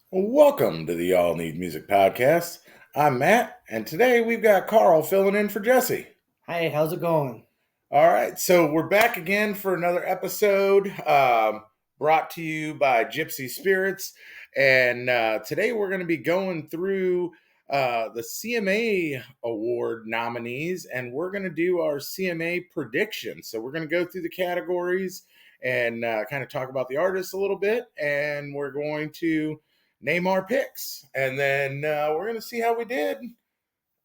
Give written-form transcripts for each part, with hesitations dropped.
Welcome to the All Need Music Podcast. I'm Matt, and today we've got Carl filling in for Jesse. Hey, how's it going? All right, so we're back again for another episode brought to you by Gypsy Spirits. And today we're going to be going through the CMA Award nominees, and we're going to do our CMA predictions. So we're going to go through the categories and kind of talk about the artists a little bit, and we're going to name our picks. And then we're going to see how we did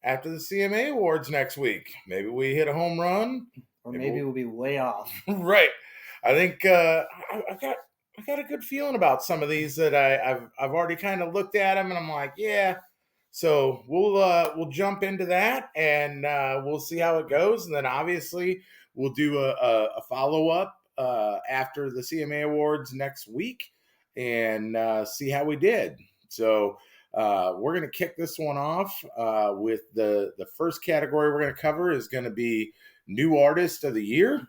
after the CMA Awards next week. Maybe we hit a home run. Or maybe we'll be way off. Right. I think I got a good feeling about some of these that I've already kind of looked at them and I'm like, yeah. So we'll jump into that and we'll see how it goes, and then obviously we'll do a follow up after the CMA Awards next week and see how we did. So we're going to kick this one off with the first category we're going to cover is going to be New Artist of the Year.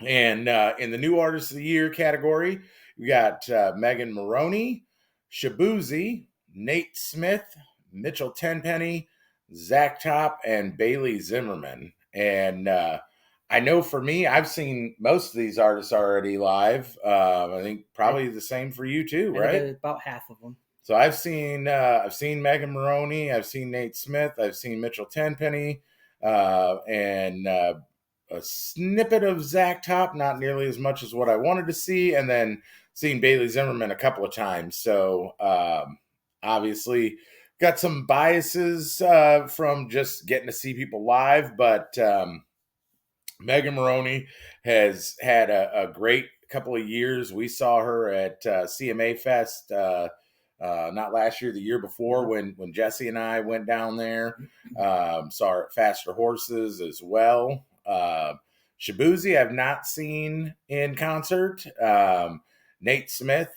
And in the New Artist of the Year category, we got Megan Maroney, Shabuzi, Nate Smith, Mitchell Tenpenny, Zach Top, and Bailey Zimmerman. And I know for me, I've seen most of these artists already live. I think probably the same for you too, right? About half of them. So I've seen Megan Maroney, I've seen Nate Smith, I've seen Mitchell Tenpenny, and a snippet of Zach Top, not nearly as much as what I wanted to see, and then seen Bailey Zimmerman a couple of times. So obviously got some biases from just getting to see people live, but Megan Maroney has had a great couple of years. We saw her at CMA Fest. Not last year, the year before, when Jesse and I went down there. Saw her at Faster Horses as well. Shabuzi I've not seen in concert. Nate Smith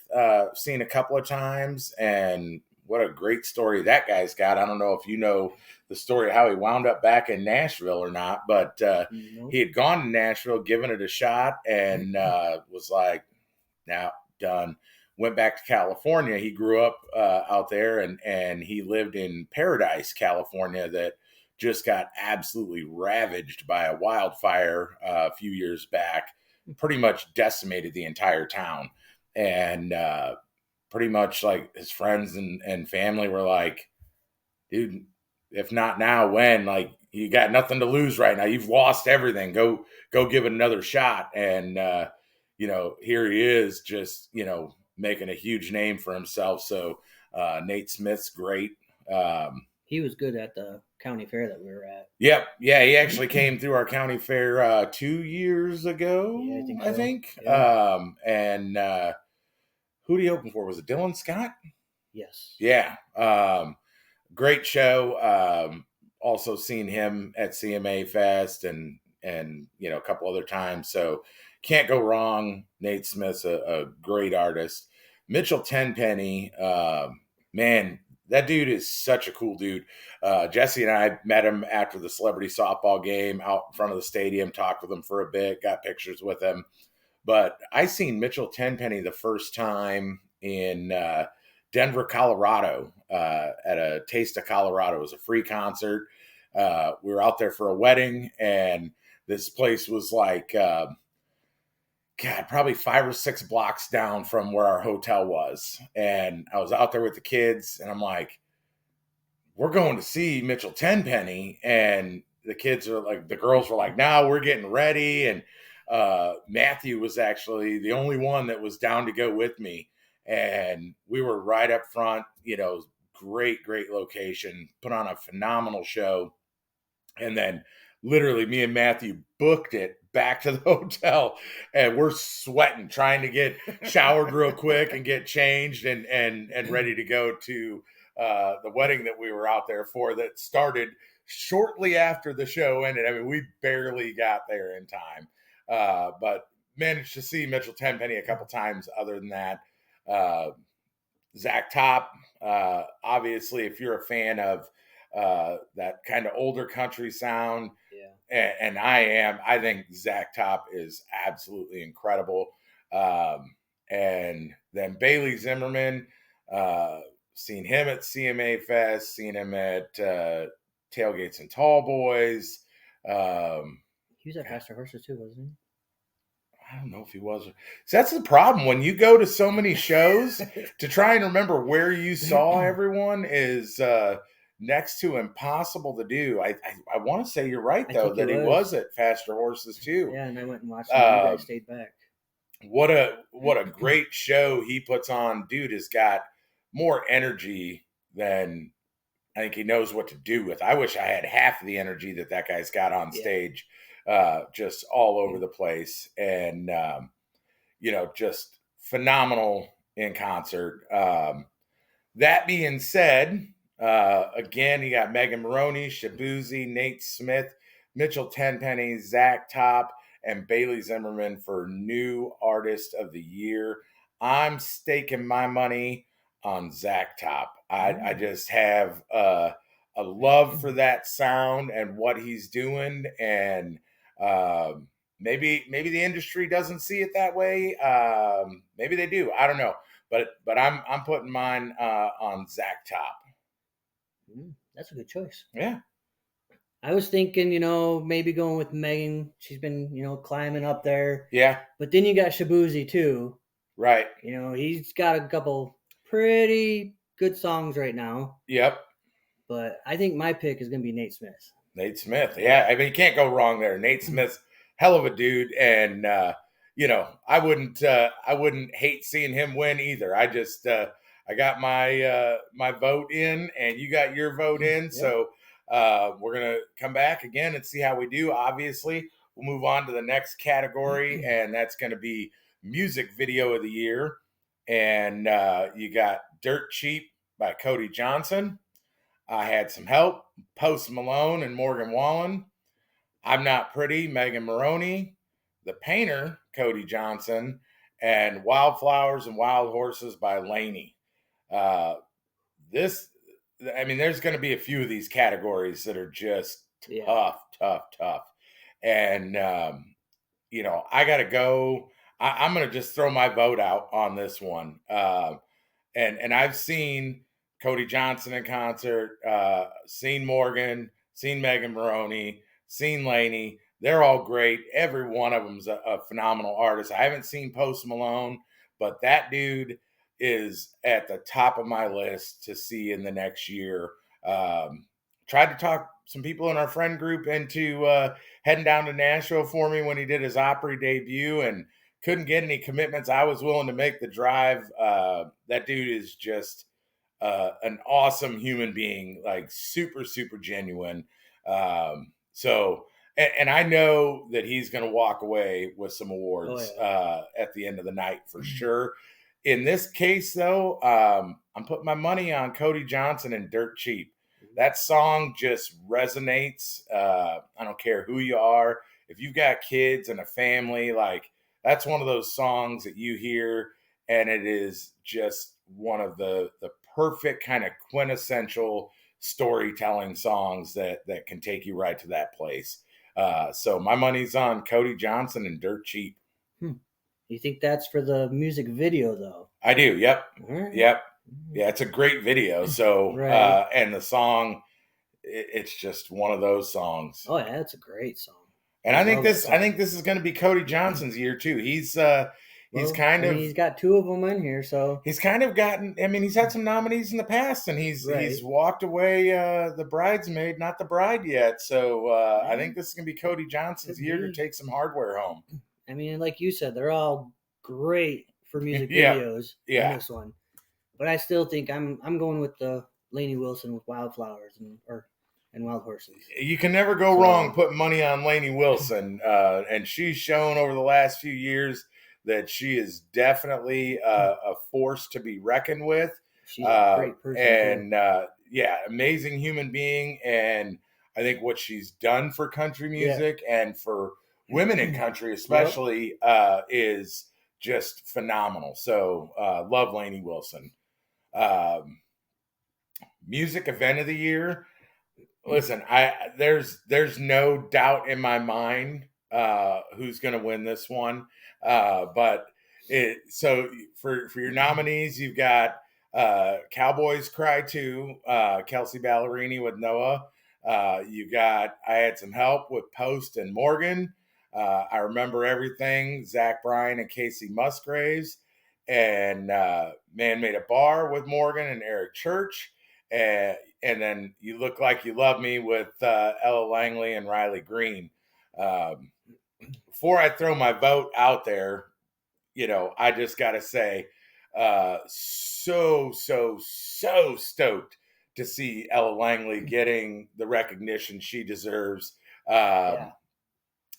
seen a couple of times, and what a great story that guy's got. I don't know if you know the story of how he wound up back in Nashville or not, but Nope. he had gone to Nashville, given it a shot, and was like, now done. Went back to California. He grew up out there, and he lived in Paradise, California, that just got absolutely ravaged by a wildfire a few years back. Pretty much decimated the entire town, and pretty much like his friends and family were like, dude, if not now, when? Like, you got nothing to lose right now. You've lost everything. Go give it another shot. And here he is, just making a huge name for himself. So Nate Smith's great. He was good at the county fair that we were at. Yep. Yeah, he actually came through our county fair 2 years ago, Yeah, I think. Yeah. And who did he open for? Was it Dylan Scott? Yes. Yeah. Great show. Also seen him at CMA Fest and a couple other times. So can't go wrong. Nate Smith's a great artist. Mitchell Tenpenny, man, that dude is such a cool dude. Jesse and I met him after the celebrity softball game out in front of the stadium, talked with him for a bit, got pictures with him. But I seen Mitchell Tenpenny the first time in Denver, Colorado, at a Taste of Colorado. It was a free concert. We were out there for a wedding, and this place was like, probably 5 or 6 blocks down from where our hotel was. And I was out there with the kids, and I'm like, we're going to see Mitchell Tenpenny. And the girls were like, no, we're getting ready. And Matthew was actually the only one that was down to go with me. And we were right up front, great location, put on a phenomenal show. And then literally me and Matthew booked it back to the hotel, and we're sweating, trying to get showered real quick and get changed and ready to go to the wedding that we were out there for, that started shortly after the show ended. I mean, we barely got there in time, but managed to see Mitchell Tenpenny a couple times. Other than that, Zach Top, obviously, if you're a fan of that kind of older country sound, and I think Zach Top is absolutely incredible. And then Bailey Zimmerman, Uh, seen him at CMA Fest, seen him at Tailgates and Tall Boys. He was at Faster Horses too, wasn't I don't know if he was. So that's the problem when you go to so many shows he? to try and remember where you saw everyone is next to impossible to do. I want to say you're right I though think he that he was was. at Faster Horses too. Yeah, and I went and watched him, and you Uh, guys stayed back. what a great show he puts on. Dude has got more energy than I think he knows what to do with. I wish I had half of the energy that guy's got on Yeah. stage, just all over the place, and just phenomenal in concert. That being said, again, you got Megan Maroney, Shabuzi, Nate Smith, Mitchell Tenpenny, Zach Top, and Bailey Zimmerman for New Artist of the Year. I'm staking my money on Zach Top. I just have a love for that sound and what he's doing, and maybe the industry doesn't see it that way. Maybe they do. I don't know, but I'm putting mine on Zach Top. That's a good choice. Yeah, I was thinking, maybe going with Megan. She's been, climbing up there. yeah, But then you got Shabuzi too. right. He's got a couple pretty good songs right now. Yep. But I think my pick is going to be Nate Smith. Nate Smith. Yeah, I mean you can't go wrong there. Nate Smith's hell of a dude, and I wouldn't hate seeing him win either. I got my vote in, and you got your vote in. Yep. So we're gonna come back again and see how we do. Obviously, we'll move on to the next category, and that's going to be music video of the year. And you got "Dirt Cheap" by Cody Johnson. I had some help, Post Malone and Morgan Wallen. I'm Not Pretty, Megan Maroney. The Painter, Cody Johnson. And Wildflowers and Wild Horses by Laney. Uh, there's going to be a few of these categories that are just tough. And, I got to go. I'm going to just throw my vote out on this one. And I've seen Cody Johnson in concert, seen Morgan, seen Megan Maroney, seen Laney. They're all great. Every one of them's a phenomenal artist. I haven't seen Post Malone, but that dude is at the top of my list to see in the next year. Tried to talk some people in our friend group into heading down to Nashville for me when he did his Opry debut, and couldn't get any commitments. I was willing to make the drive. That dude is just an awesome human being, like super, super genuine. And I know that he's going to walk away with some awards at the end of the night for sure. In this case, though, I'm putting my money on Cody Johnson and Dirt Cheap. That song just resonates. I don't care who you are. If you've got kids and a family, like that's one of those songs that you hear, and it is just one of the perfect kind of quintessential storytelling songs that can take you right to that place. So my money's on Cody Johnson and Dirt Cheap. You think that's for the music video, though? I do. Yep. Right. Yep. Yeah, it's a great video. So, right. And the song, it's just one of those songs. Oh yeah, it's a great song. And I think this is going to be Cody Johnson's year too. He's got two of them in here, so he's kind of gotten. I mean, he's had some nominees in the past, and he's walked away the bridesmaid, not the bride yet. So I think this is going to be Cody Johnson's year to take some hardware home. I mean, like you said, they're all great for music videos. Yeah. In this one, but I still think I'm going with the Lainey Wilson with Wildflowers and Wild Horses. You can never go wrong putting money on Lainey Wilson, and she's shown over the last few years that she is definitely a force to be reckoned with. She's a great person, and amazing human being. And I think what she's done for country music and for women in country, especially, is just phenomenal. So love Lainey Wilson. Music event of the year. Listen, there's no doubt in my mind who's going to win this one. But for your nominees, you've got Cowboys Cry Too, Kelsey Ballerini with Noah. I had some help with Post and Morgan. I Remember Everything, Zach Bryan and Casey Musgraves. And Man Made a Bar with Morgan and Eric Church. And then You Look Like You Love Me with Ella Langley and Riley Green. Before I throw my vote out there, I just got to say, so stoked to see Ella Langley getting the recognition she deserves. Yeah.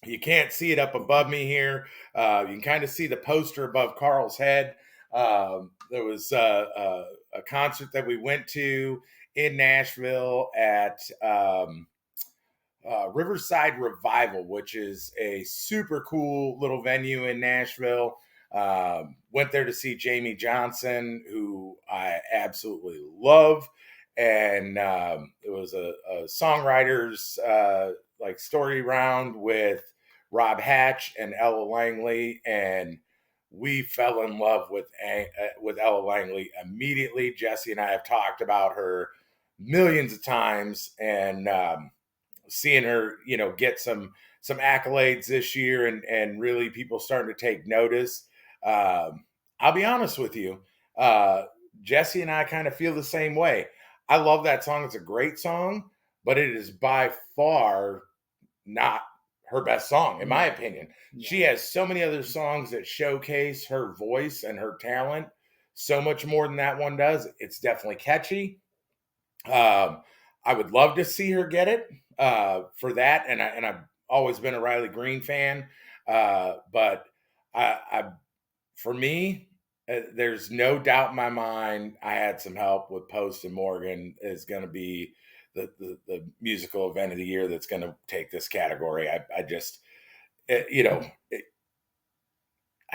You can't see it up above me here. You can kind of see the poster above Carl's head. There was a concert that we went to in Nashville at Riverside Revival, which is a super cool little venue in Nashville. Went there to see Jamie Johnson, who I absolutely love. And it was a songwriters like story round with Rob Hatch and Ella Langley, and we fell in love with Ella Langley immediately. Jesse and I have talked about her millions of times, and seeing her, get some accolades this year, and really people starting to take notice. I'll be honest with you, Jesse and I kind of feel the same way. I love that song. It's a great song, but it is by far not her best song, in my opinion. Yeah. She has so many other songs that showcase her voice and her talent so much more than that one does. It's definitely catchy. I would love to see her get it for that, and I've always been a Riley Green fan, but I for me, there's no doubt in my mind. I had some help with Post and Morgan is going to be the musical event of the year that's going to take this category. I just I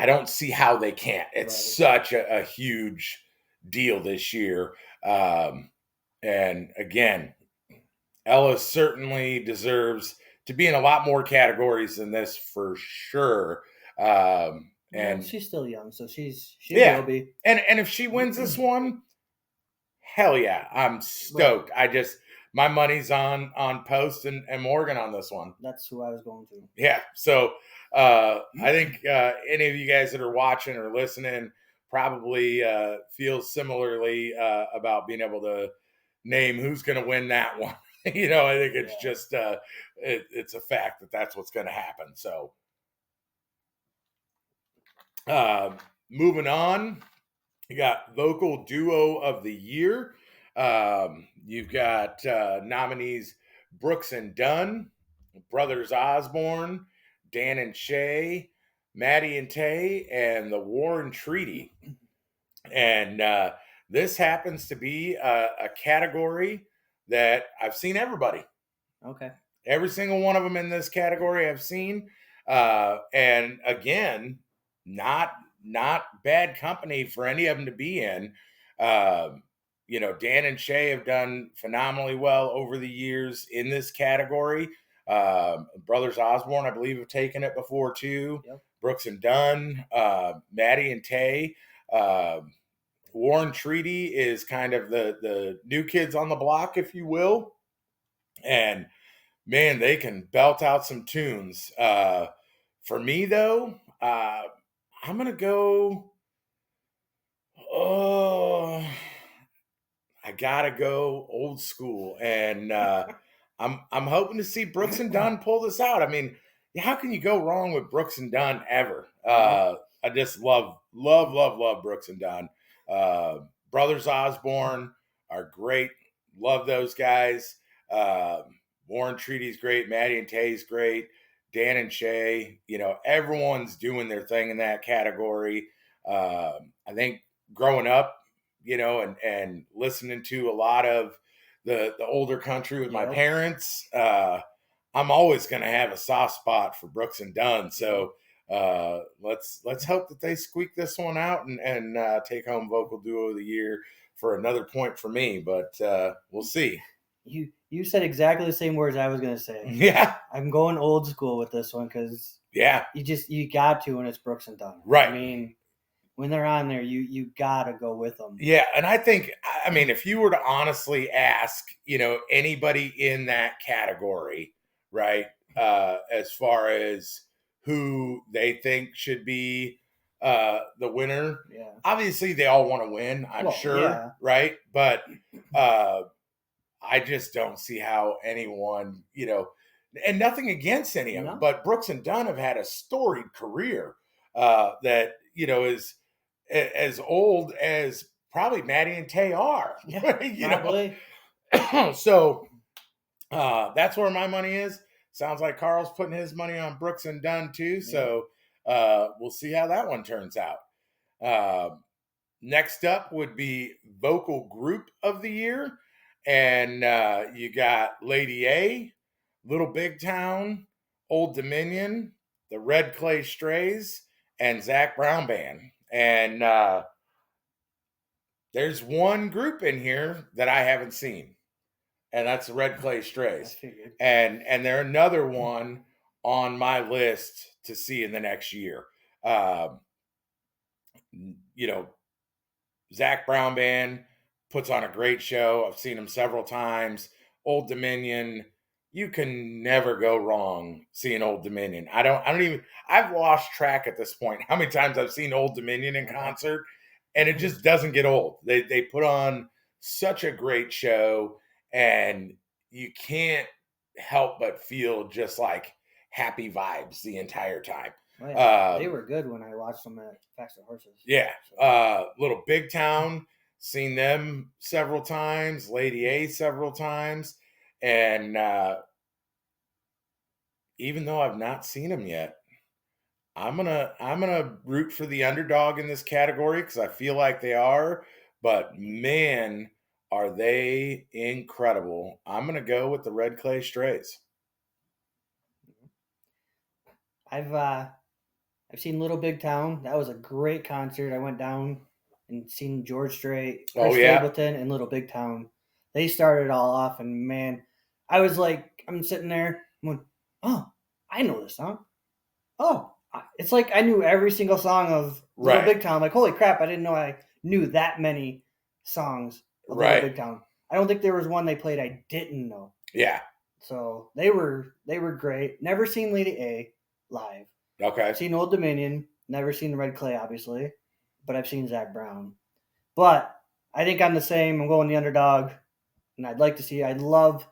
don't see how they can't. It's such a huge deal this year. And again, Ella certainly deserves to be in a lot more categories than this for sure. And she's still young, so she will be. And if she wins this one, hell yeah, I'm stoked. Right. My money's on Post and Morgan on this one. That's who I was going to. Yeah. So I think any of you guys that are watching or listening probably feel similarly about being able to name who's going to win that one. I think it's just it's a fact that that's what's going to happen. So moving on, you got Vocal Duo of the Year. You've got nominees Brooks and Dunn, Brothers Osborne, Dan and Shay, Maddie and Tay, and the Warren Treaty. And this happens to be a category that I've seen everybody. Okay. Every single one of them in this category I've seen. And again, not bad company for any of them to be in. Dan and Shay have done phenomenally well over the years in this category. Brothers Osborne, I believe, have taken it before too. Yep. Brooks and Dunn, Maddie and Tay. Warren Treaty is kind of the new kids on the block, if you will. And man, they can belt out some tunes. For me, though, I'm going to go... Oh, I got to go old school. And I'm hoping to see Brooks and Dunn pull this out. I mean, how can you go wrong with Brooks and Dunn ever? I just love Brooks and Dunn. Brothers Osborne are great. Love those guys. Warren Treaty's great. Maddie and Tay's great. Dan and Shay, everyone's doing their thing in that category. I think growing up, and listening to a lot of the older country with my parents, I'm always going to have a soft spot for Brooks and Dunn. So let's hope that they squeak this one out and take home Vocal Duo of the Year for another point for me. But we'll see. You said exactly the same words I was going to say. Yeah. I'm going old school with this one because you got to when it's Brooks and Dunn. Right. I mean, when they're on there, you gotta go with them. Yeah, and I think, I mean, if you were to honestly ask, anybody in that category, right, as far as who they think should be the winner, Yeah. obviously they all want to win, I'm sure, yeah. right? But I just don't see how anyone, and nothing against any of them, No. but Brooks and Dunn have had a storied career that, is as old as probably Maddie and Tay are. Yeah, probably. So that's where my money is. Sounds like Carl's putting his money on Brooks and Dunn too. So we'll see how that one turns out. Next up would be Vocal Group of the Year. And you got Lady A, Little Big Town, Old Dominion, the Red Clay Strays, and Zach Brown Band. And there's one group in here that I haven't seen, and that's the Red Clay Strays. And they're another one on my list to see in the next year. Zach Brown Band puts on a great show. I've seen him several times. Old Dominion, you can never go wrong seeing Old Dominion. I've lost track at this point how many times I've seen Old Dominion in concert, and it just doesn't get old. They put on such a great show, and you can't help but feel just like happy vibes the entire time. Oh, yeah. They were good when I watched them at Faster Horses. Yeah. Little Big Town, seen them several times, Lady A several times. And even though I've not seen them yet, I'm gonna root for the underdog in this category because I feel like they are. But man, are they incredible. I'm gonna go with the Red Clay Strays. I've seen Little Big Town. That was a great concert. I went down and seen George Strait, Chris Stapleton, and Little Big Town. They started it all off, and man, I was like, I'm sitting there, I'm going, oh, I know this song. Oh, it's like I knew every single song of Little Big Town. Like, holy crap, I didn't know I knew that many songs of Little Big Town. I don't think there was one they played I didn't know. Yeah. So they were great. Never seen Lady A live. Okay. I've seen Old Dominion. Never seen Red Clay, obviously. But I've seen Zach Brown. But I think I'm the same. I'm going the underdog. And I'd like to see, I love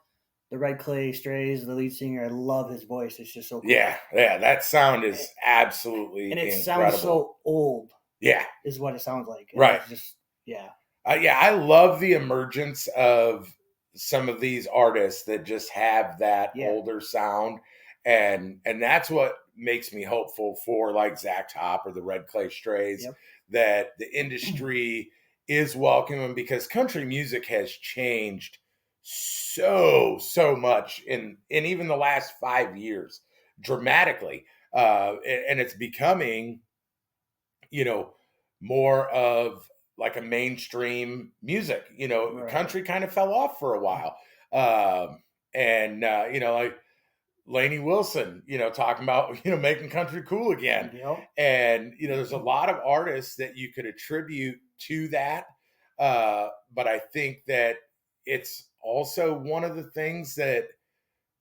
the Red Clay Strays, the lead singer. I love his voice. It's just so cool. Yeah. That sound is absolutely incredible. And it sounds so old. Yeah. Is what it sounds like. And right. Just, yeah. I love the emergence of some of these artists that just have that older sound. And that's what makes me hopeful for like Zach Top or the Red Clay Strays, that the industry is welcoming, because country music has changed so much in even the last 5 years dramatically. And it's becoming, more of like a mainstream music. Country kind of fell off for a while. Like Lainey Wilson, talking about, making country cool again. And, there's a lot of artists that you could attribute to that. But I think that it's also one of the things that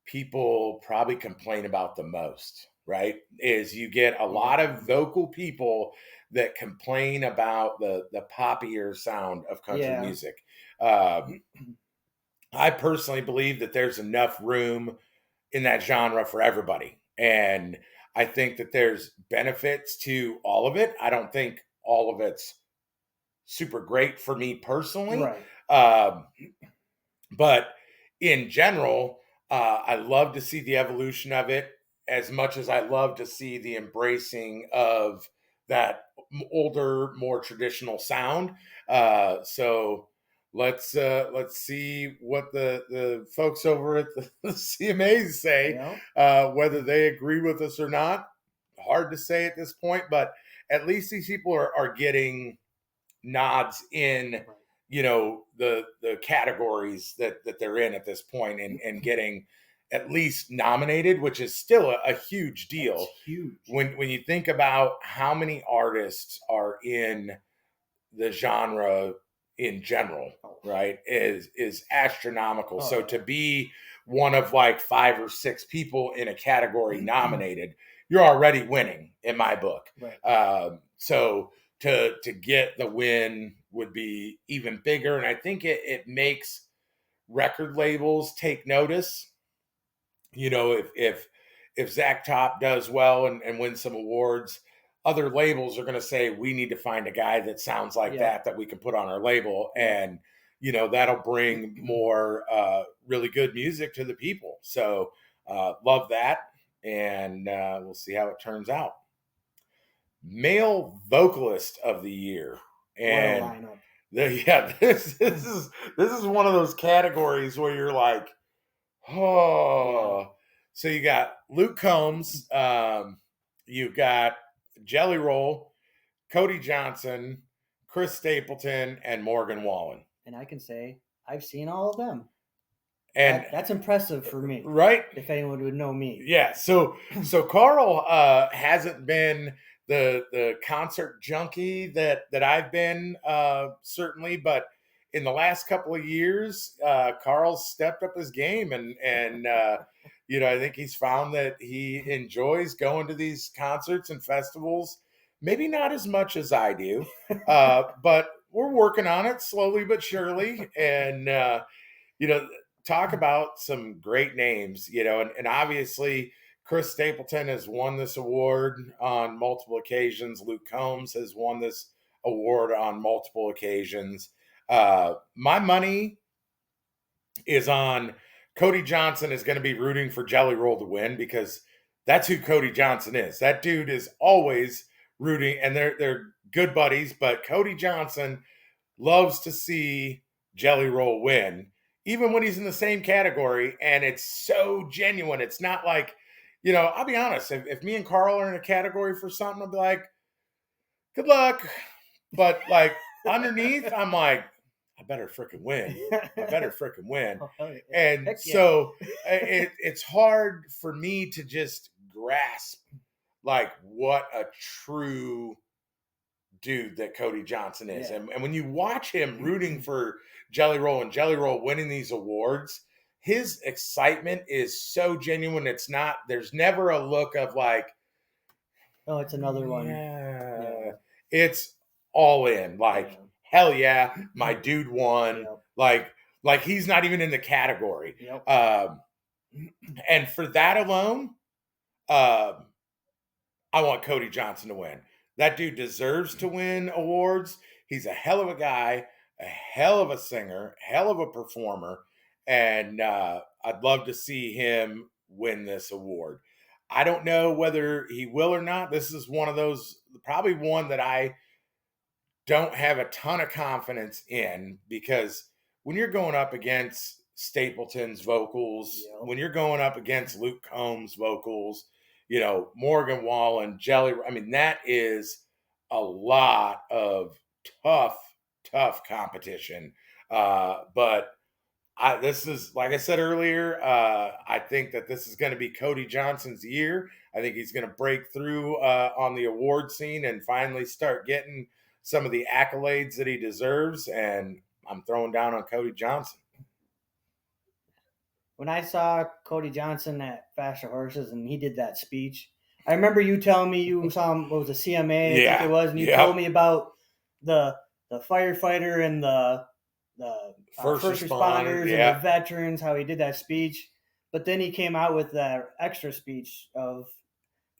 people probably complain about the most, right? Is you get a lot of vocal people that complain about the poppier sound of country music. I personally believe that there's enough room in that genre for everybody. And I think that there's benefits to all of it. I don't think all of it's super great for me personally. Right. But in general, I love to see the evolution of it as much as I love to see the embracing of that older, more traditional sound. So let's see what the folks over at the CMAs say, whether they agree with us or not. Hard to say at this point, but at least these people are getting nods in, the categories that they're in at this point, and getting at least nominated, which is still a huge deal. That's huge. When you think about how many artists are in the genre in general, right, is astronomical. So to be one of like 5 or 6 people in a category nominated, you're already winning in my book. Right. So to get the win would be even bigger, and I think it makes record labels take notice. You know, if Zach Top does well and wins some awards, other labels are going to say we need to find a guy that sounds like that we can put on our label, and you know that'll bring more really good music to the people. So love that, and we'll see how it turns out. Male vocalist of the year, and what a lineup. This is one of those categories where you're like, oh. So you got Luke Combs, you've got Jelly Roll, Cody Johnson, Chris Stapleton, and Morgan Wallen. And I can say I've seen all of them. And that's impressive for me, right? If anyone would know me. Yeah. So Carl hasn't been the concert junkie that I've been, certainly, but in the last couple of years, Carl's stepped up his game, and you know, I think he's found that he enjoys going to these concerts and festivals. Maybe not as much as I do, but we're working on it slowly but surely. And you know, talk about some great names. You know, and obviously Chris Stapleton has won this award on multiple occasions. Luke Combs has won this award on multiple occasions. My money is on Cody Johnson is going to be rooting for Jelly Roll to win, because that's who Cody Johnson is. That dude is always rooting, and they're good buddies, but Cody Johnson loves to see Jelly Roll win, even when he's in the same category, and it's so genuine. It's not like, you know, I'll be honest, if me and Carl are in a category for something, I'll be like, good luck. But like underneath, I'm like, I better freaking win. I better freaking win. And so it's hard for me to just grasp like what a true dude that Cody Johnson is. And when you watch him rooting for Jelly Roll and Jelly Roll winning these awards, his excitement is so genuine. It's not, there's never a look of like, oh, it's another one. Yeah. It's all in. Like, hell yeah, my dude won. Like he's not even in the category. And for that alone, I want Cody Johnson to win. That dude deserves to win awards. He's a hell of a guy, a hell of a singer, hell of a performer, and I'd love to see him win this award. I don't know whether he will or not. This is one of those, probably one that I don't have a ton of confidence in, because when you're going up against Stapleton's vocals, when you're going up against Luke Combs' vocals, you know, Morgan Wallen, Jelly, I mean, that is a lot of tough competition. But this is, like I said earlier, I think that this is going to be Cody Johnson's year. I think he's going to break through on the award scene and finally start getting some of the accolades that he deserves. And I'm throwing down on Cody Johnson. When I saw Cody Johnson at Faster Horses and he did that speech, I remember you telling me you saw him, what was a CMA, I think it was, and you told me about the firefighter and the first responders and the veterans, how he did that speech. But then he came out with that extra speech of,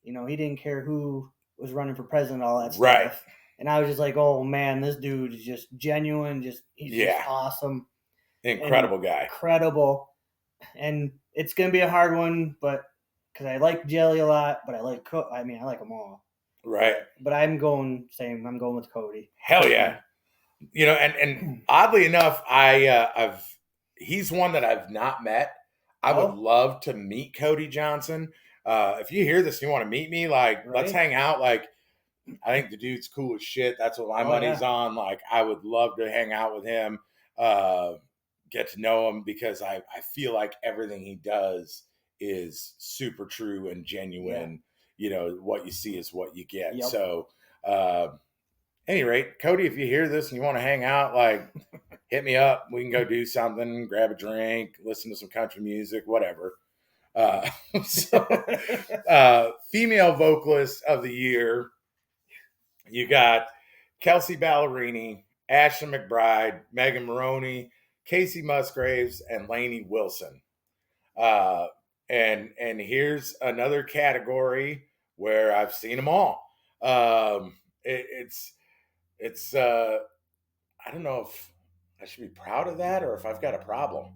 you know, he didn't care who was running for president, all that stuff. And I was just like, oh man, this dude is just genuine, he's just awesome. Incredible guy. Incredible. And it's going to be a hard one, but because I like Jelly a lot, but I like them all. Right. But I'm going with Cody. Hell yeah. You know, and oddly enough, he's one that I've not met. I would love to meet Cody Johnson. If you hear this and you want to meet me, like, let's hang out. Like, I think the dude's cool as shit. That's what my money's on. Like, I would love to hang out with him, get to know him, because I feel like everything he does is super true and genuine. You know, what you see is what you get. Yep. So, any rate, Cody, if you hear this and you want to hang out, like, hit me up. We can go do something, grab a drink, listen to some country music, whatever. Female vocalist of the year, you got Kelsey Ballerini, Ashley McBryde, Megan Maroney, Casey Musgraves, and Lainey Wilson. And here's another category where I've seen them all. It's I don't know if I should be proud of that or if I've got a problem.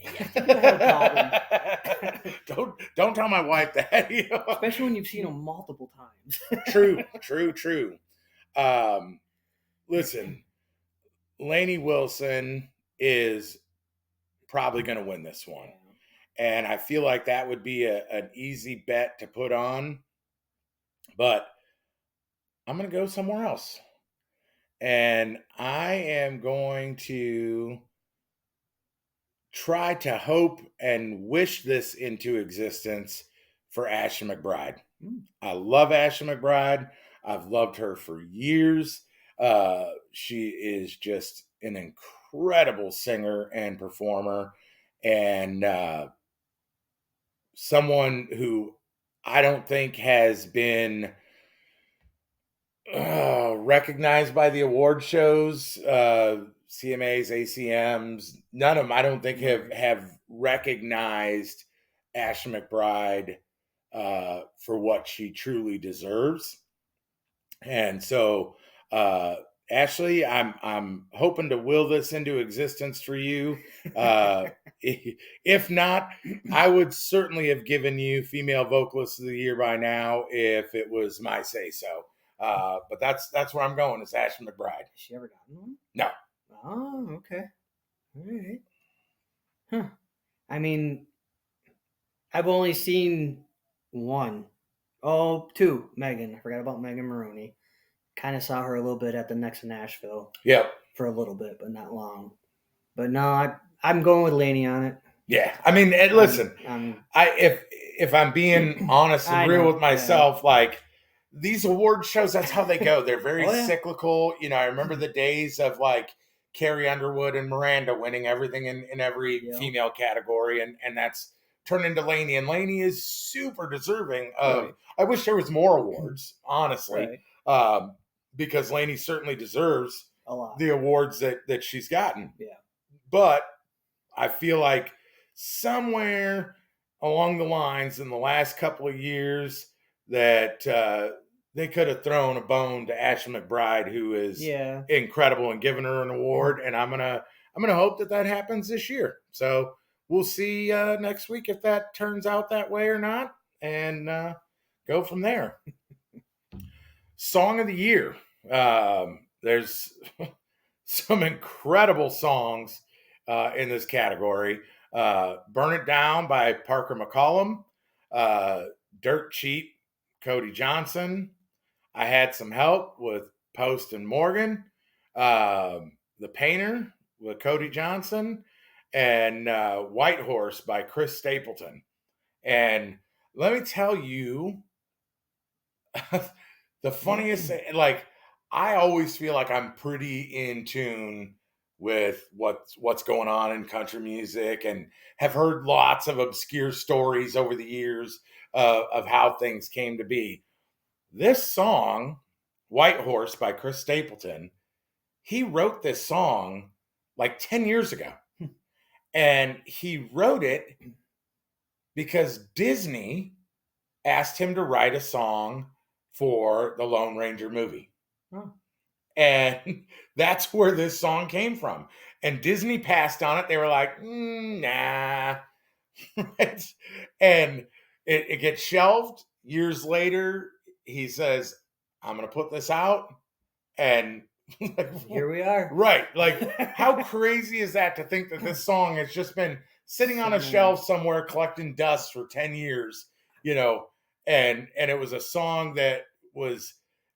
Yeah, I think you have a problem. don't tell my wife that. You know? Especially when you've seen them multiple times. True. Listen, Lainey Wilson is probably going to win this one. And I feel like that would be an easy bet to put on. But I'm going to go somewhere else. And I am going to try to hope and wish this into existence for Ashley McBryde. I love Ashley McBryde. I've loved her for years. She is just an incredible singer and performer, and someone who I don't think has been recognized by the award shows, CMAs, ACMs. None of them, I don't think, have recognized Ashley McBryde for what she truly deserves. And so, Ashley, I'm hoping to will this into existence for you. If not, I would certainly have given you Female Vocalist of the Year by now if it was my say so. But that's where I'm going. Is Ashley McBryde. Has she ever gotten one? No. Oh, okay. All right. Huh. I mean, I've only seen one. Oh, two. Megan. I forgot about Megan Maroney. Kind of saw her a little bit at the Next in Nashville. Yep. For a little bit, but not long. But no, I'm going with Lainey on it. Yeah. I mean, listen, if I'm being honest and real with myself, like, these award shows, that's how they go. They're very cyclical. You know, I remember the days of like Carrie Underwood and Miranda winning everything in every female category, and that's turned into Lainey. And Lainey is super deserving of. I wish there was more awards, honestly, because Lainey certainly deserves a lot. The awards that she's gotten. Yeah, but I feel like somewhere along the lines in the last couple of years that they could have thrown a bone to Ashley McBryde, who is incredible, and given her an award. And I'm gonna hope that happens this year. So we'll see next week if that turns out that way or not, and go from there. Song of the year. There's some incredible songs in this category. Burn It Down by Parker McCollum. Dirt Cheap, Cody Johnson. I Had Some Help with Post and Morgan. The Painter with Cody Johnson. And White Horse by Chris Stapleton. And let me tell you, the funniest thing, like, I always feel like I'm pretty in tune with what's going on in country music, and have heard lots of obscure stories over the years of how things came to be. This song, White Horse by Chris Stapleton, he wrote this song like 10 years ago. And he wrote it because Disney asked him to write a song for the Lone Ranger movie. Oh. And that's where this song came from. And Disney passed on it. They were like, nah. And it gets shelved. Years later, he says, I'm going to put this out. And here we are. Right. Like, how crazy is that to think that this song has just been sitting on a shelf somewhere collecting dust for 10 years, you know, and it was a song that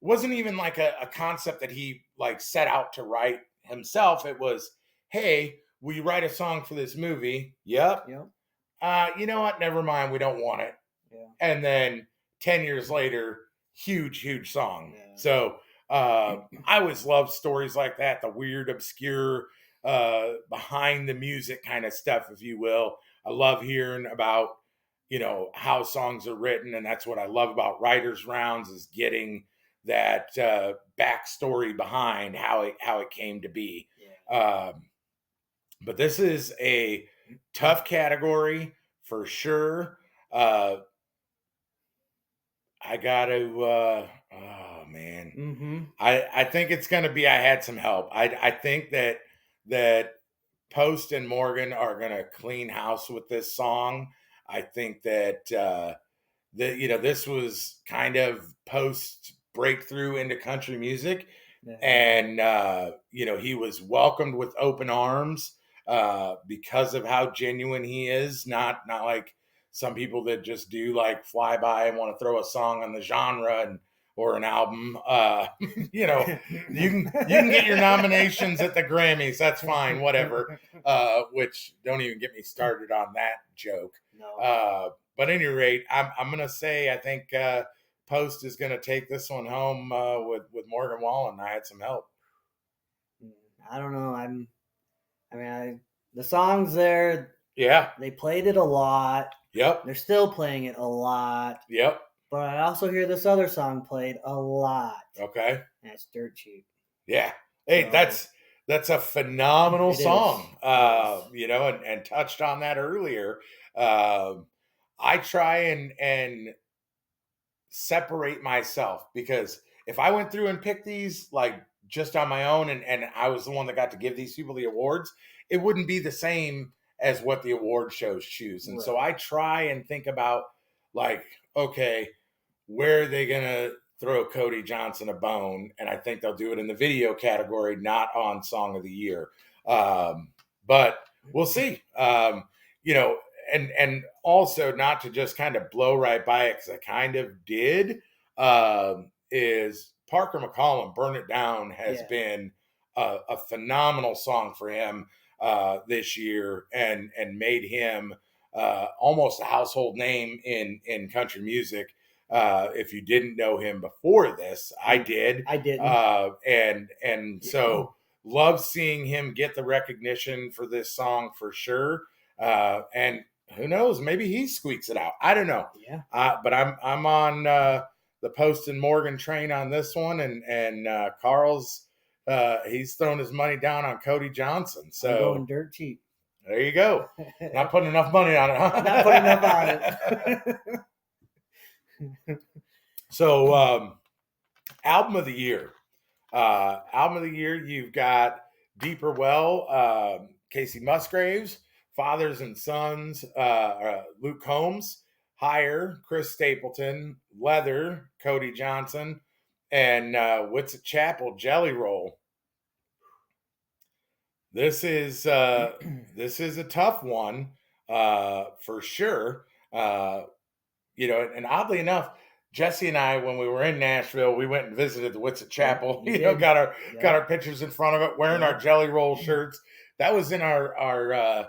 wasn't even like a concept that he like set out to write himself. It was, hey, will you write a song for this movie? Yep. you know what? Never mind. We don't want it. Yeah. And then 10 years later, huge song. Yeah. So I always love stories like that, the weird, obscure, behind the music kind of stuff, if you will. I love hearing about, how songs are written. And that's what I love about Writers Rounds, is getting that backstory behind how it came to be. Yeah. But this is a tough category for sure. I got to, oh man, Mm-hmm. I think it's going to be. I had some help. I think that Post and Morgan are going to clean house with this song. I think that this was kind of Post breakthrough into country music, and he was welcomed with open arms because of how genuine he is. Not like some people that just do like fly by and want to throw a song on the genre or an album. You can get your nominations at the Grammys. That's fine, whatever. Which, don't even get me started on that joke. No. But at any rate, I'm gonna say I think Post is gonna take this one home with Morgan Wallen. I had some help. I don't know. The songs there. Yeah. They played it a lot. Yep. They're still playing it a lot. Yep. But I also hear this other song played a lot. Okay. And it's Dirt Cheap. Yeah. Hey, so, that's a phenomenal song. And touched on that earlier. I try and separate myself, because if I went through and picked these like just on my own and I was the one that got to give these people the awards, it wouldn't be the same as what the award shows choose. And so I try and think about like, okay, where are they going to throw Cody Johnson a bone? And I think they'll do it in the video category, not on Song of the Year. But we'll see. And also, not to just kind of blow right by it, because I kind of did, is Parker McCollum, Burn It Down, has been a phenomenal song for him this year, and made him almost a household name in country music. If you didn't know him before this, I did. I didn't. And so love seeing him get the recognition for this song for sure. And who knows, maybe he squeaks it out. I don't know. Yeah. But I'm on the Post and Morgan train on this one, and Carl's he's thrown his money down on Cody Johnson. So I'm going Dirt Cheap. There you go. Not putting enough money on it, huh? Not putting enough on it. So, album of the year. You've got Deeper Well, Casey Musgraves, Fathers and Sons, Luke Combs, Higher, Chris Stapleton, Leather, Cody Johnson, and Wits Chapel, Jelly Roll. This is a tough one for sure. And oddly enough, Jesse and I, when we were in Nashville, we went and visited the Wits Chapel. Got our pictures in front of it, wearing our Jelly Roll shirts. That was in our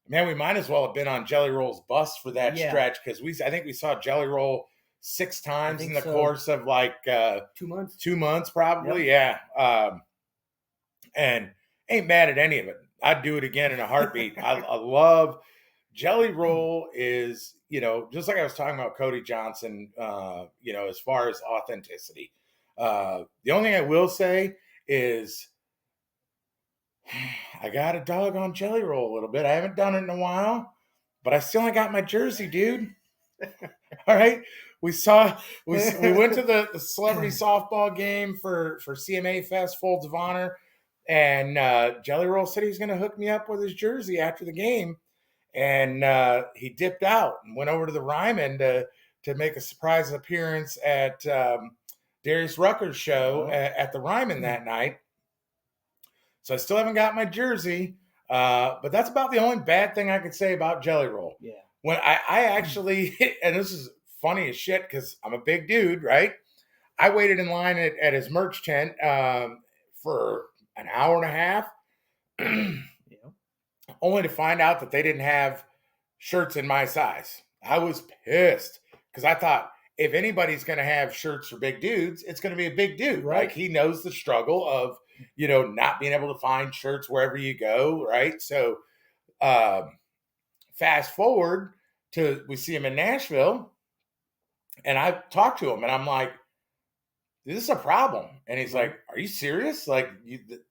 man. We might as well have been on Jelly Roll's bus for that stretch, because I think we saw Jelly Roll 6 times in the course of like 2 months. 2 months, probably. Yep. Yeah. And ain't mad at any of it. I'd do it again in a heartbeat. I love Jelly Roll. Is, just like I was talking about Cody Johnson, as far as authenticity. The only thing I will say is I got a dog on Jelly Roll a little bit. I haven't done it in a while, but I still ain't got my jersey, dude. All right. We went to the celebrity softball game for CMA Fest, Folds of Honor. And Jelly Roll said he was going to hook me up with his jersey after the game. And he dipped out and went over to the Ryman to make a surprise appearance at Darius Rucker's show at the Ryman that night. So I still haven't got my jersey. But that's about the only bad thing I could say about Jelly Roll. Yeah. When I actually, and this is funny as shit because I'm a big dude, right? I waited in line at his merch tent for an hour and a half, only to find out that they didn't have shirts in my size. I was pissed because I thought if anybody's going to have shirts for big dudes, it's going to be a big dude. Right. Like he knows the struggle of, not being able to find shirts wherever you go. Right. So fast forward to we see him in Nashville and I talked to him and I'm like, this is a problem. And he's like, are you serious? Like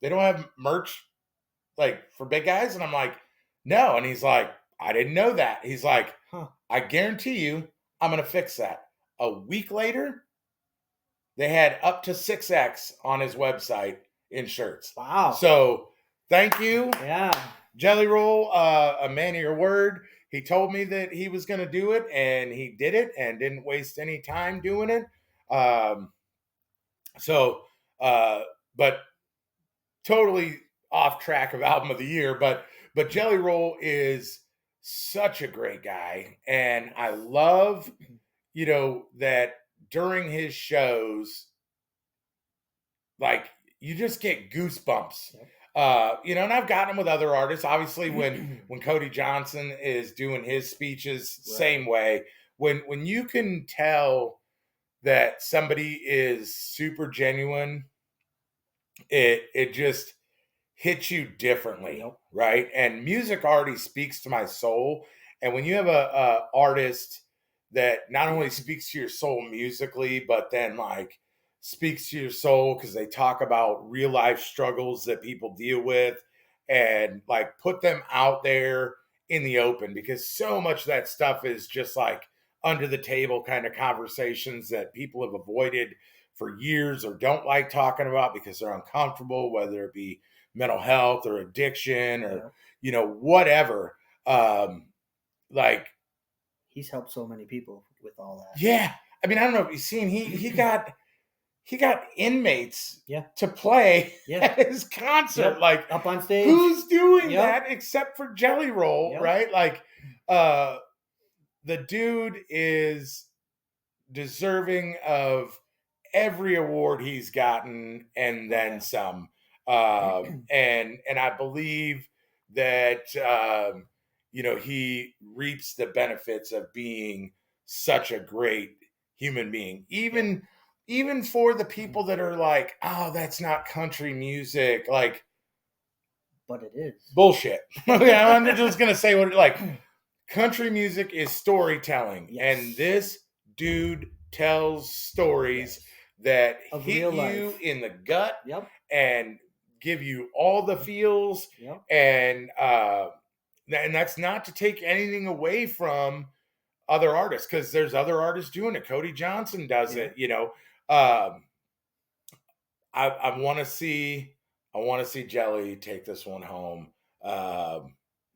they don't have merch like for big guys? And I'm like, no. And he's like, I didn't know that. He's like, I guarantee you I'm going to fix that. A week later, they had up to 6X on his website in shirts. Wow. So thank you. Yeah. Jelly Roll, a man of your word. He told me that he was going to do it and he did it and didn't waste any time doing it. But totally off track of album of the year, but Jelly Roll is such a great guy. And I love, that during his shows, like you just get goosebumps. And I've gotten them with other artists. Obviously, when Cody Johnson is doing his speeches, same way. When you can tell that somebody is super genuine, it just hits you differently, right? And music already speaks to my soul. And when you have a artist that not only speaks to your soul musically, but then like speaks to your soul because they talk about real life struggles that people deal with and like put them out there in the open, because so much of that stuff is just like under the table kind of conversations that people have avoided for years or don't like talking about because they're uncomfortable, whether it be mental health or addiction or whatever. Like he's helped so many people with all that. Yeah, I mean, I don't know if you've seen he got inmates to play at his concert, like up on stage. Who's doing that except for Jelly Roll, right? Like the dude is deserving of every award he's gotten and then some. And I believe that he reaps the benefits of being such a great human being. Even for the people that are like, oh, that's not country music, like, but it is bullshit. I'm just gonna say what like country music is storytelling, and this dude tells stories that of hit real you life in the gut and give you all the feels. And that's not to take anything away from other artists, because there's other artists doing it. Cody Johnson does it, I want to see Jelly take this one home. I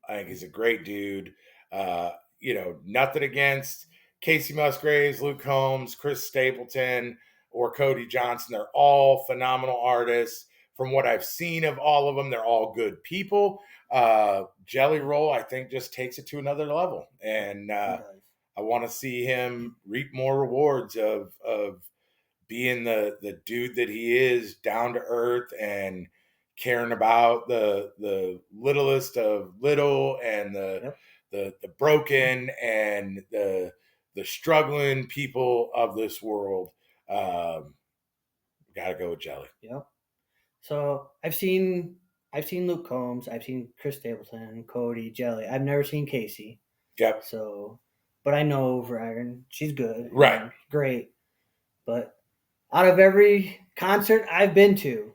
think he's a great dude. Nothing against Casey Musgraves, Luke Combs, Chris Stapleton, or Cody Johnson. They're all phenomenal artists. From what I've seen of all of them, they're all good people. Jelly Roll, I think, just takes it to another level. And I want to see him reap more rewards of being the dude that he is, down to earth and caring about the littlest of little and the broken and the struggling people of this world. Gotta go with Jelly. Yep. So I've seen Luke Combs, I've seen Chris Stapleton, Cody, Jelly. I've never seen Casey. Yep. So, but I know Ryan. She's good. Right. Great. But out of every concert I've been to,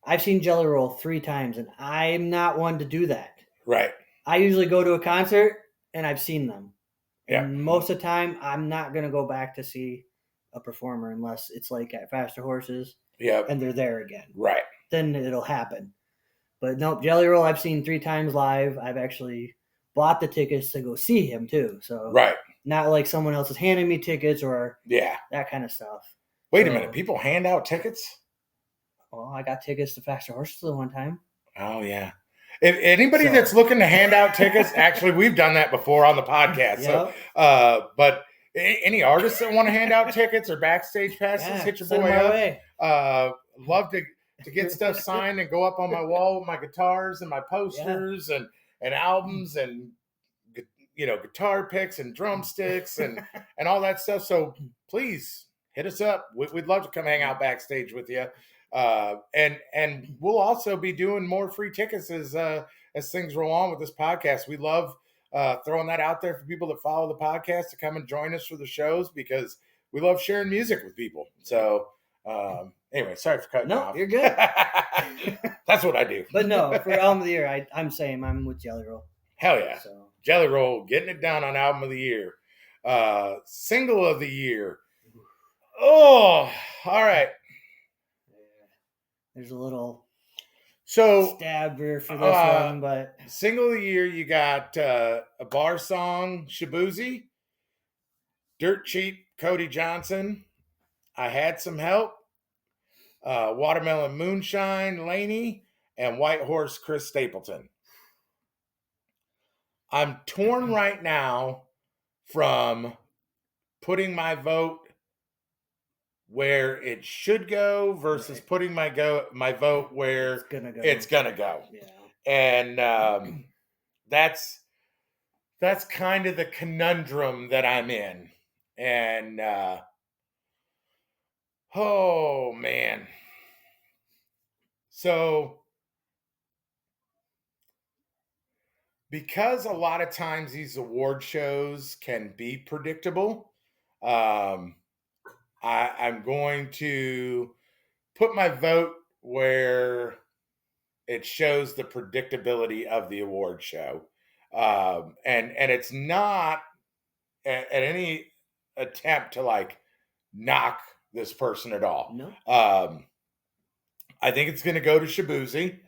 I've seen Jelly Roll 3 times, and I'm not one to do that. Right. I usually go to a concert, and I've seen them. And most of the time, I'm not going to go back to see a performer unless it's like at Faster Horses. And they're there again. Right. Then it'll happen. But nope, Jelly Roll I've seen 3 times live. I've actually bought the tickets to go see him too. So not like someone else is handing me tickets or that kind of stuff. Wait a minute. People hand out tickets? Well, I got tickets to Faster Horses the one time. Oh, yeah. If anybody that's looking to hand out tickets, actually, we've done that before on the podcast. So, but any artists that want to hand out tickets or backstage passes, hit your boy up. Love to get stuff signed and go up on my wall with my guitars and my posters and albums and guitar picks and drumsticks and all that stuff. So please hit us up. We'd love to come hang out backstage with you. And we'll also be doing more free tickets as things roll on with this podcast. We love throwing that out there for people that follow the podcast to come and join us for the shows, because we love sharing music with people. So anyway, sorry for cutting you off. You're good. That's what I do. But no, for album of the year, I'm saying I'm with Jelly Roll. Hell yeah. So. Jelly Roll getting it down on album of the year. Single of the year. Oh, all right. There's a little stab here for this one, but single of the year, you got a bar song, Shabuzi, Dirt Cheap, Cody Johnson, I Had Some Help, Watermelon Moonshine, Laney, and White Horse, Chris Stapleton. I'm torn right now from putting my vote where it should go versus putting my vote where it's gonna go. Yeah. And that's kind of the conundrum that I'm in. And oh man. So because a lot of times these award shows can be predictable, I'm going to put my vote where it shows the predictability of the award show. And it's not at any attempt to like knock this person at all. No. I think it's going to go to Shabuzi.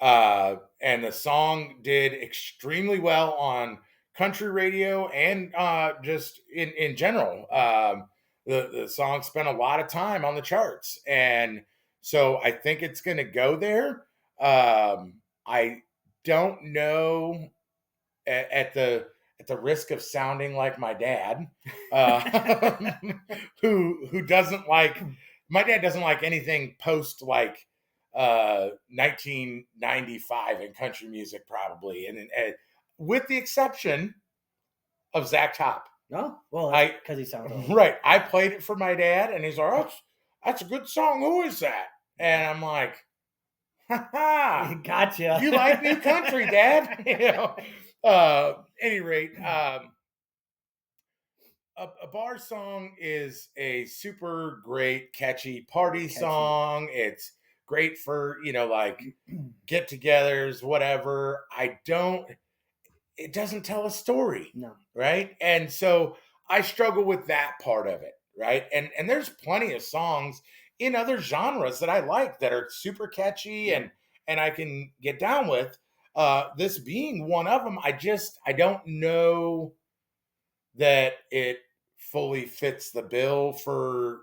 And the song did extremely well on country radio and just in general. The song spent a lot of time on the charts. And so I think it's going to go there. I don't know, at the risk of sounding like my dad, who doesn't like, my dad doesn't like anything post like 1995 in country music, probably. And with the exception of Zach Top. No, well, because he sounds old. Right. I played it for my dad, and he's like, "Oh, that's a good song. Who is that?" And I'm like, "Ha ha! Gotcha. You like new country, Dad?" Any rate, a bar song is a super great, catchy party song. It's great for like get-togethers, whatever. It doesn't tell a story. No. Right? And so I struggle with that part of it, right? And there's plenty of songs in other genres that I like that are super catchy and I can get down with. This being one of them, I don't know that it fully fits the bill for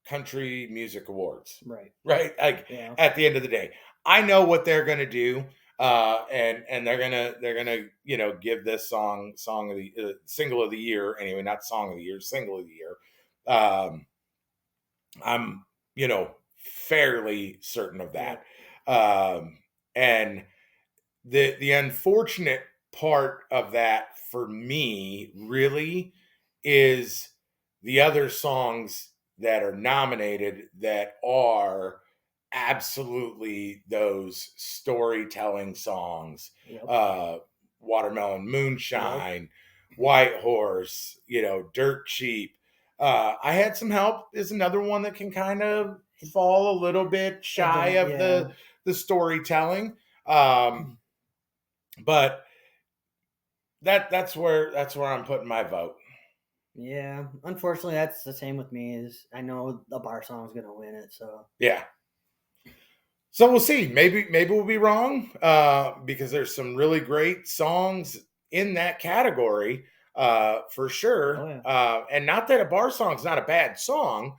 country music awards. Right. Like at the end of the day, I know what they're going to do. And they're gonna give this song of the single of the year, anyway, not song of the year, single of the year. I'm fairly certain of that. And the unfortunate part of that for me really is the other songs that are nominated that are absolutely those storytelling songs. Watermelon Moonshine, White Horse, Dirt Cheap. I Had Some Help is another one that can kind of fall a little bit shy of the storytelling. But that's where I'm putting my vote. Yeah, unfortunately, that's the same with me. Is I know the bar song's gonna win it, so yeah. So we'll see. Maybe we'll be wrong, because there's some really great songs in that category, for sure. Oh, yeah. And not that a bar song's not a bad song.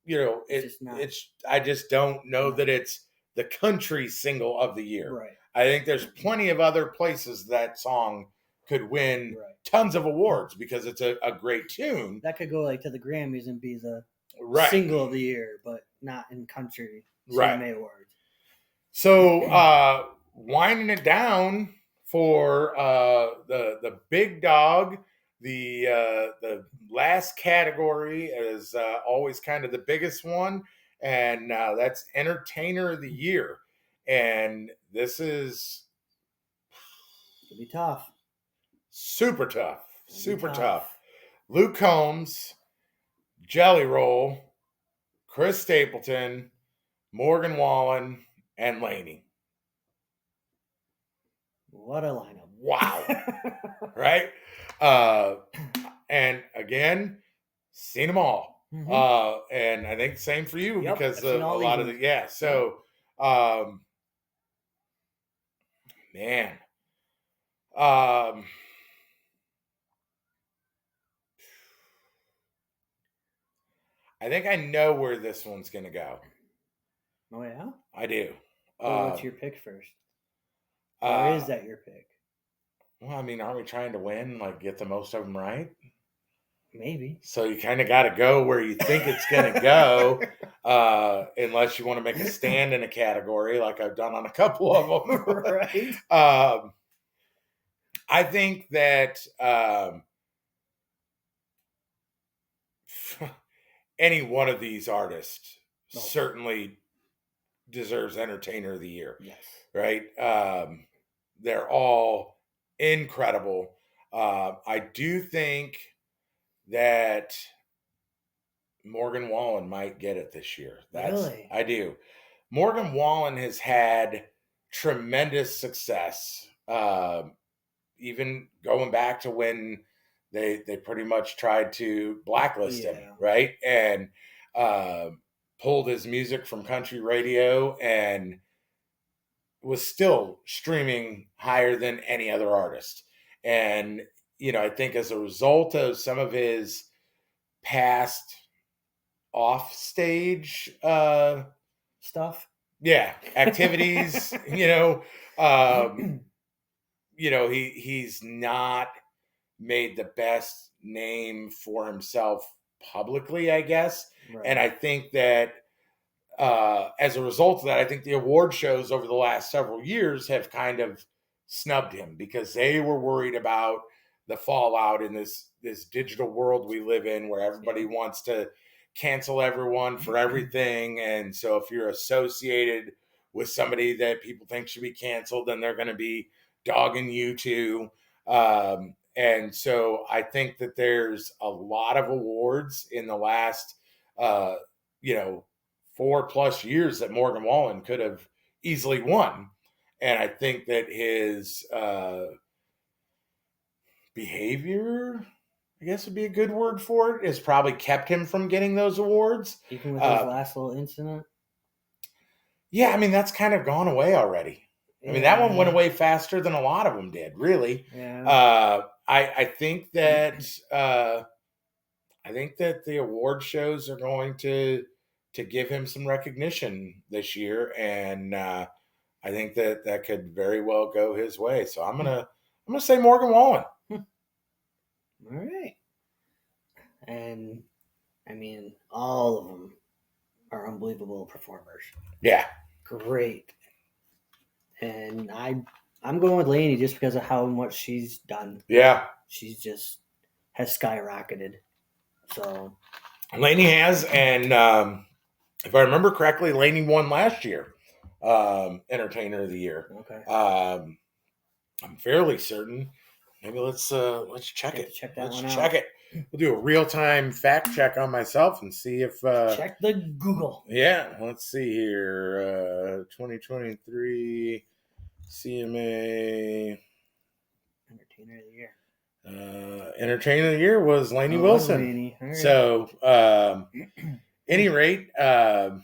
It's I just don't know that it's the country single of the year. Right. I think there's plenty of other places that song could win tons of awards because it's a great tune. That could go like to the Grammys and be the single of the year, but not in country CMA Awards. So winding it down for the big dog. The last category is always kind of the biggest one, and that's Entertainer of the Year. And this is It'll be tough. super tough. Super tough. Luke Combs, Jelly Roll, Chris Stapleton, Morgan Wallen, and Laney. What a lineup. Wow. Right? And again, seen them all. Mm-hmm. And I think same for you because a lot of the, yeah. So, man. I think I know where this one's going to go. Oh, yeah? I do. Well, what's your pick first? Or is that your pick? Well, I mean, aren't we trying to win? Like, get the most of them right? Maybe. So you kind of got to go where you think it's going to go, unless you want to make a stand in a category like I've done on a couple of them. Right. I think that any one of these artists certainly deserves Entertainer of the Year. Yes. Right? They're all incredible. I do think that Morgan Wallen might get it this year. Really? I do. Morgan Wallen has had tremendous success. Even going back to when they pretty much tried to blacklist him, right? And pulled his music from country radio and was still streaming higher than any other artist. And, I think as a result of some of his past off stage stuff. Yeah. Activities, he's not made the best name for himself publicly, I guess. Right. And I think that as a result of that, I think the award shows over the last several years have kind of snubbed him because they were worried about the fallout in this digital world we live in where everybody wants to cancel everyone for everything. And so if you're associated with somebody that people think should be canceled, then they're going to be dogging you too. And so I think that there's a lot of awards in the last, 4+ years that Morgan Wallen could have easily won. And I think that his behavior, I guess would be a good word for it, has probably kept him from getting those awards. Even with his last little incident? Yeah, I mean, that's kind of gone away already. Yeah. I mean, that one went away faster than a lot of them did, really. Yeah. I think that the award shows are going to give him some recognition this year, and I think that could very well go his way. So I'm gonna say Morgan Wallen. All right. And I mean, all of them are unbelievable performers. Yeah. Great. And I'm going with Laney just because of how much she's done. Yeah. She's just has skyrocketed. So Laney has, and if I remember correctly, Laney won last year, Entertainer of the Year. Okay. I'm fairly certain. Maybe let's check it. Check that let's one check out. It. We'll do a real-time fact check on myself and see if check the Google. Yeah, let's see here. 2023 CMA Entertainer of the Year. Entertainer of the Year was Laney Wilson. Laney. Right. So, any rate, I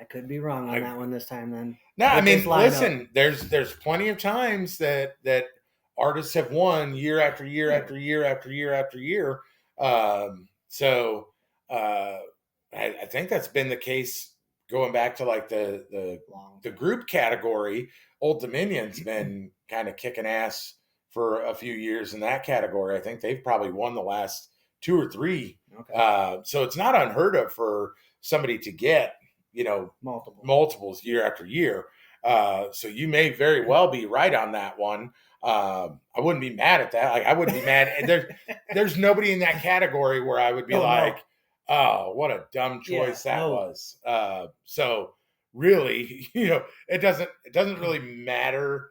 could be wrong on that one this time. Then no, I mean, listen. There's plenty of times that artists have won year after year after year after year after year. So I think that's been the case going back to like the group category. Old Dominion's been kind of kicking ass for a few years in that category. I think they've probably won the last 2 or 3. Okay. So it's not unheard of for somebody to get, multiples year after year. So you may very well be right on that one. I wouldn't be mad at that. Like I wouldn't be mad. And there's nobody in that category where I would be oh, what a dumb choice that was. So really, it doesn't really matter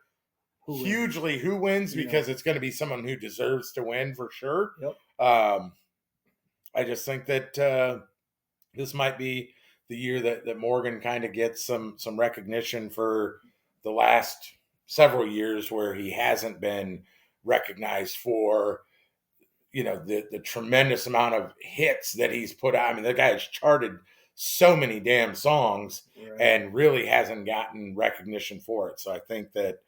hugely who wins because it's going to be someone who deserves to win for sure. Yep. I just think that this might be the year that Morgan kind of gets some recognition for the last several years where he hasn't been recognized for the tremendous amount of hits that he's put out. I mean, the guy has charted so many damn songs and really hasn't gotten recognition for it. So I think that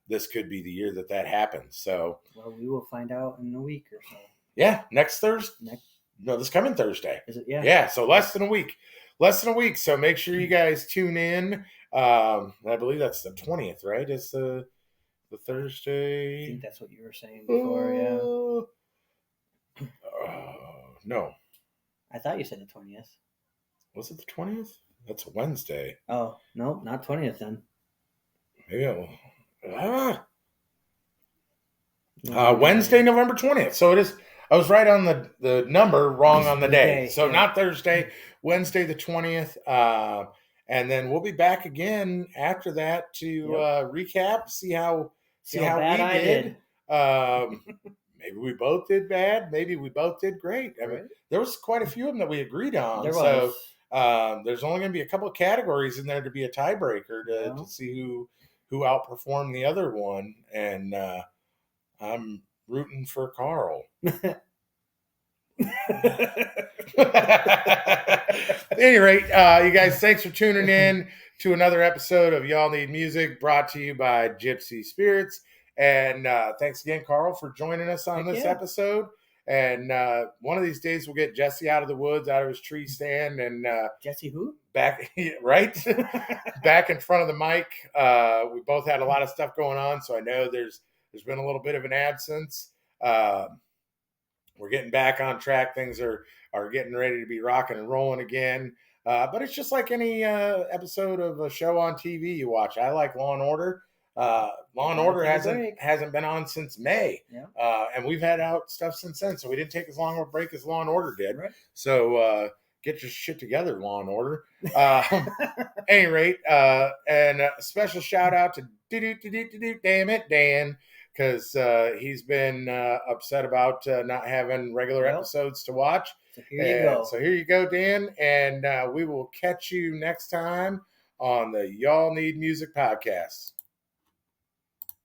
this could be the year that happens. So we will find out in a week or so. Yeah, next Thursday. No, this coming Thursday. Is it? Yeah. Yeah, so less than a week. So make sure you guys tune in. I believe that's the 20th, right? It's the Thursday. I think that's what you were saying before. No. I thought you said the 20th. Was it the 20th? That's a Wednesday. Oh, no, not 20th then. Maybe Wednesday, November 20th. So it is. I was right on the number, wrong on the day. So not Thursday, Wednesday the 20th. And then we'll be back again after that to recap, see how we did. Maybe we both did bad. Maybe we both did great. I mean, there was quite a few of them that we agreed on. So there's only going to be a couple of categories in there to be a tiebreaker to see who outperformed the other one. And I'm rooting for Carl. At any rate, you guys, thanks for tuning in to another episode of Y'all Need Music, brought to you by Gypsy Spirits. And thanks again, Carl, for joining us on this episode. And one of these days we'll get Jesse out of the woods, out of his tree stand, and Jesse who? Back right back in front of the mic. We both had a lot of stuff going on, so I know there's been a little bit of an absence. We're getting back on track. Things are getting ready to be rocking and rolling again. But it's just like any episode of a show on TV you watch. I like Law and Order. Law and Order hasn't been on since May, and we've had out stuff since then. So we didn't take as long of a break as Law and Order did. Right. So get your shit together, Law and Order. Any rate, and a special shout out to damn it, Dan, because he's been upset about not having regular episodes to watch. So here you go, Dan, and we will catch you next time on the Y'all Need Music podcast.